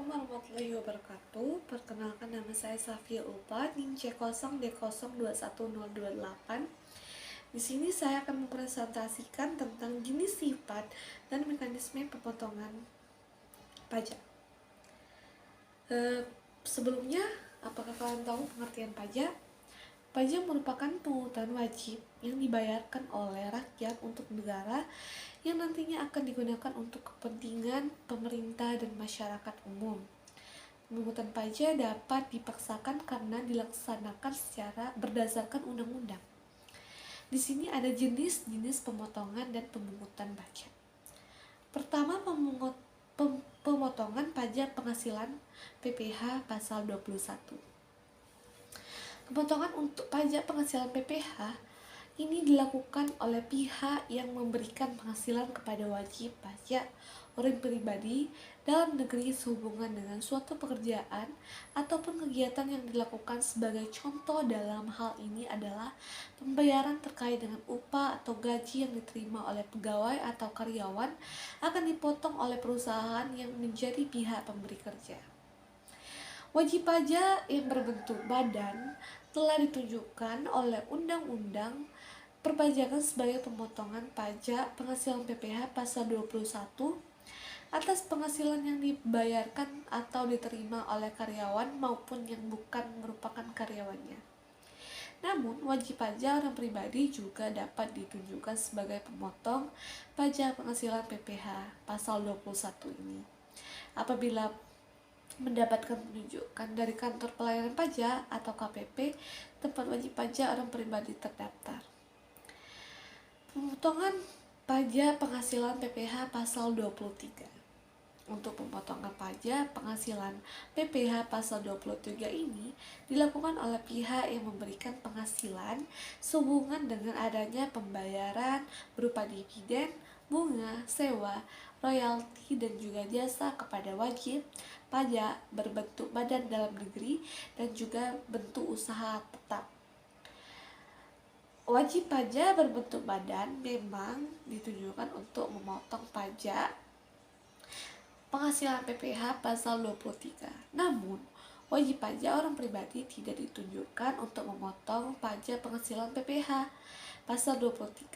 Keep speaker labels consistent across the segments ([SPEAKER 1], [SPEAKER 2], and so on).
[SPEAKER 1] Assalamualaikum warahmatullahi wabarakatuh. Perkenalkan, nama saya Safia Ulpa, NIM C0D021028. Di sini saya akan mempresentasikan tentang jenis sifat dan mekanisme pemotongan pajak. Sebelumnya, apakah kalian tahu pengertian pajak? Pajak merupakan pungutan wajib yang dibayarkan oleh rakyat untuk negara yang nantinya akan digunakan untuk kepentingan pemerintah dan masyarakat umum. Pemungutan pajak dapat dipaksakan karena dilaksanakan secara berdasarkan undang-undang. Di sini ada jenis-jenis pemotongan dan pemungutan pajak. Pertama, pemotongan pajak penghasilan PPh pasal 21. Pemotongan untuk pajak penghasilan PPh ini dilakukan oleh pihak yang memberikan penghasilan kepada wajib pajak orang pribadi dalam negeri sehubungan dengan suatu pekerjaan ataupun kegiatan yang dilakukan. Sebagai contoh dalam hal ini adalah pembayaran terkait dengan upah atau gaji yang diterima oleh pegawai atau karyawan akan dipotong oleh perusahaan yang menjadi pihak pemberi kerja. Wajib pajak yang berbentuk badan telah ditunjukkan oleh Undang-Undang Perpajakan sebagai pemotongan pajak penghasilan PPh pasal 21 atas penghasilan yang dibayarkan atau diterima oleh karyawan maupun yang bukan merupakan karyawannya. Namun, wajib pajak orang pribadi juga dapat ditunjukkan sebagai pemotong pajak penghasilan PPh pasal 21 ini apabila mendapatkan penunjukan dari kantor pelayanan pajak atau KPP tempat wajib pajak orang pribadi terdaftar. Pemotongan pajak penghasilan PPh pasal 23. Untuk pemotongan pajak penghasilan PPh pasal 23 ini dilakukan oleh pihak yang memberikan penghasilan sehubungan dengan adanya pembayaran berupa dividen, bunga, sewa, royalti, dan juga jasa kepada wajib pajak berbentuk badan dalam negeri dan juga bentuk usaha tetap. Wajib pajak berbentuk badan memang ditujukan untuk memotong pajak penghasilan PPh pasal 23. Namun, wajib pajak orang pribadi tidak ditunjukkan untuk memotong pajak penghasilan PPh pasal 23.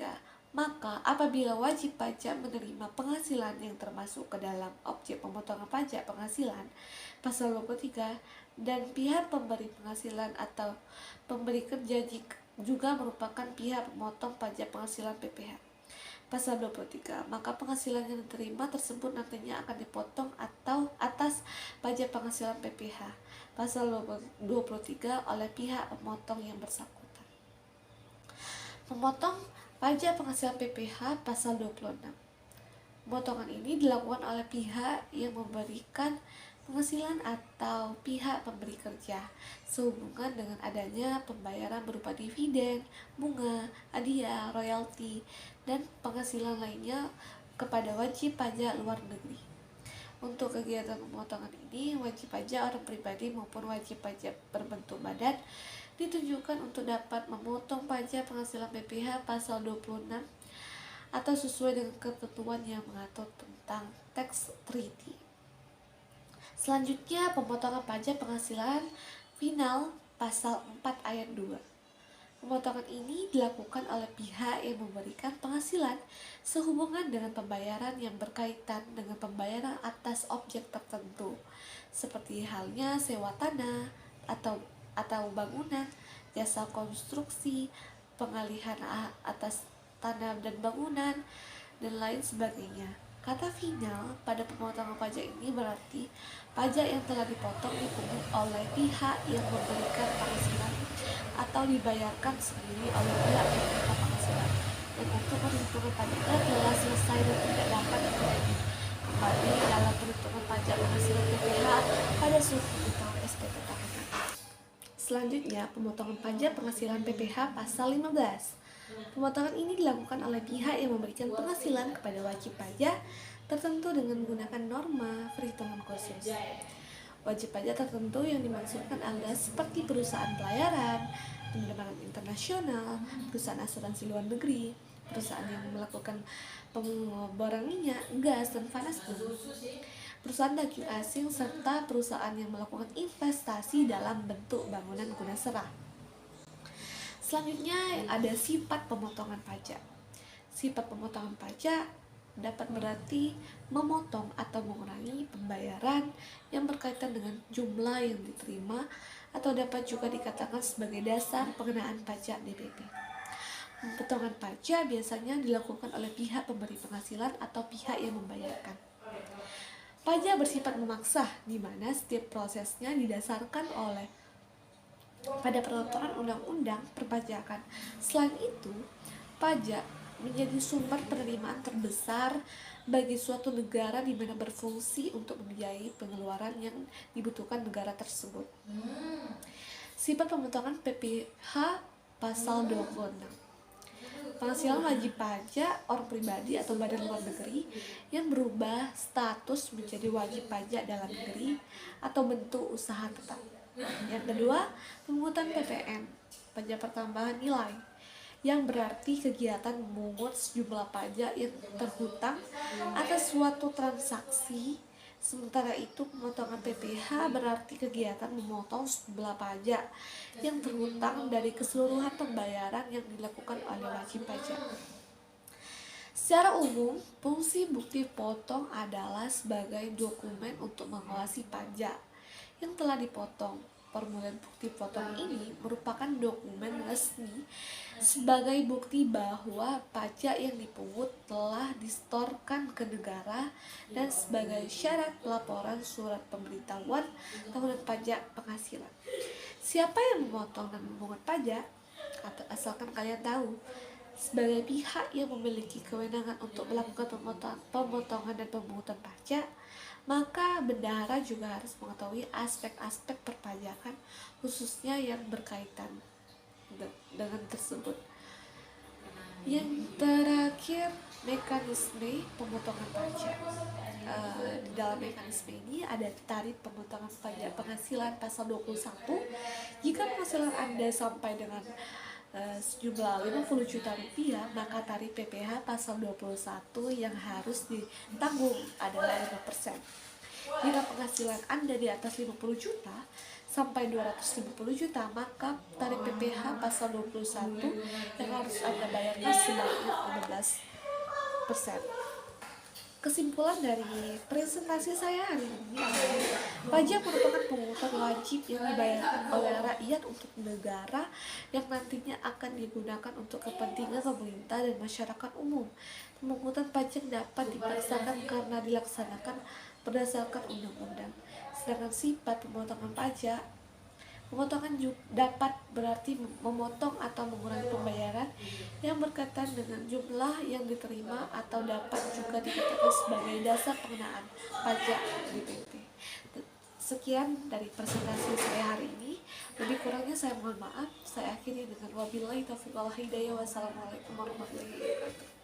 [SPEAKER 1] Maka apabila wajib pajak menerima penghasilan yang termasuk ke dalam objek pemotongan pajak penghasilan pasal 23 dan pihak pemberi penghasilan atau pemberi kerja juga merupakan pihak pemotong pajak penghasilan PPh pasal 23, maka penghasilan yang diterima tersebut nantinya akan dipotong atau atas pajak penghasilan PPh pasal 23 oleh pihak pemotong yang bersangkutan. Pemotong pajak penghasilan PPh pasal 26. Pemotongan ini dilakukan oleh pihak yang memberikan penghasilan atau pihak pemberi kerja sehubungan dengan adanya pembayaran berupa dividen, bunga, hadiah, royalti, dan penghasilan lainnya kepada wajib pajak luar negeri. Untuk kegiatan pemotongan ini, wajib pajak orang pribadi maupun wajib pajak berbentuk badan ditunjukkan untuk dapat memotong pajak penghasilan PPh pasal 26 atau sesuai dengan ketentuan yang mengatur tentang tax treaty. Selanjutnya, pemotongan pajak penghasilan final pasal 4 ayat 2. Pemotongan ini dilakukan oleh pihak yang memberikan penghasilan sehubungan dengan pembayaran yang berkaitan dengan pembayaran atas objek tertentu, seperti halnya sewa tanah atau bangunan, jasa konstruksi, pengalihan atas tanah dan bangunan, dan lain sebagainya. Kata final pada pemotongan pajak ini berarti pajak yang telah dipotong dipungut oleh pihak yang memberikan penghasilan atau dibayarkan sendiri oleh pihak yang menerima penghasilan, dan untuk perhitungan pajaknya telah selesai dan tidak dapat diulangi kembali dalam perhitungan pajak penghasilan PPh pada surat tahun SPT tahunan. Selanjutnya, pemotongan pajak penghasilan PPh pasal 15. Pemotongan ini dilakukan oleh pihak yang memberikan penghasilan kepada wajib pajak tertentu dengan menggunakan norma perhitungan khusus. Wajib pajak tertentu yang dimaksudkan adalah seperti perusahaan pelayaran, penerbangan internasional, perusahaan asuransi luar negeri, perusahaan yang melakukan pengeboran minyak, gas, dan panas bumi. perusahaan daging asing, serta perusahaan yang melakukan investasi dalam bentuk bangunan guna serah. Selanjutnya ada sifat pemotongan pajak. Sifat pemotongan pajak dapat berarti memotong atau mengurangi pembayaran yang berkaitan dengan jumlah yang diterima, atau dapat juga dikatakan sebagai dasar pengenaan pajak DPP. Pemotongan pajak biasanya dilakukan oleh pihak pemberi penghasilan atau pihak yang membayarkan. Pajak bersifat memaksa, di mana setiap prosesnya didasarkan oleh pada peraturan undang-undang perpajakan. Selain itu, pajak menjadi sumber penerimaan terbesar bagi suatu negara di mana berfungsi untuk membiayai pengeluaran yang dibutuhkan negara tersebut. Sifat pemotongan PPh pasal 26. Penghasilan wajib pajak orang pribadi atau badan luar negeri yang berubah status menjadi wajib pajak dalam negeri atau bentuk usaha tetap. Yang kedua, pemungutan PPN, pajak pertambahan nilai, yang berarti kegiatan memungut sejumlah pajak yang terhutang atas suatu transaksi. Sementara itu, pemotongan PPh berarti kegiatan memotong sejumlah pajak yang terhutang dari keseluruhan pembayaran yang dilakukan oleh wajib pajak. Secara umum, fungsi bukti potong adalah sebagai dokumen untuk mengawasi pajak yang telah dipotong. Permulaan bukti potong ini merupakan dokumen resmi sebagai bukti bahwa pajak yang dipungut telah disetorkan ke negara dan sebagai syarat pelaporan surat pemberitahuan tahunan pajak penghasilan. Siapa yang memotong dan memungut pajak? Asalkan kalian tahu, sebagai pihak yang memiliki kewenangan untuk melakukan pemotongan dan pemungutan pajak, maka bendahara juga harus mengetahui aspek-aspek perpajakan, khususnya yang berkaitan dengan tersebut. Yang terakhir, mekanisme pemotongan pajak. Di dalam mekanisme ini ada tarif pemotongan pajak penghasilan pasal 21. Jika penghasilan Anda sampai dengan sejumlah 50 juta rupiah, maka tarif PPh pasal 21 yang harus ditanggung adalah 5%. Jika penghasilan Anda di atas 50 juta sampai 250 juta, maka tarif PPh pasal 21 yang harus Anda bayarkan sebanyak 15%. Kesimpulan dari presentasi saya hari ini adalah pajak merupakan pungutan wajib yang dibayarkan oleh rakyat untuk negara yang nantinya akan digunakan untuk kepentingan pemerintah dan masyarakat umum. Pemungutan pajak dapat dipaksakan karena dilaksanakan berdasarkan undang-undang. Sedangkan sifat pemotongan pajak, pemotongan dapat berarti memotong atau mengurangi pembayaran yang berkaitan dengan jumlah yang diterima, atau dapat juga dikatakan sebagai dasar pengenaan pajak DPP. Sekian dari presentasi saya hari ini. Lebih kurangnya saya mohon maaf. Saya akhiri dengan wabillahi taufiq wal hidayah. Wassalamualaikum warahmatullahi wabarakatuh.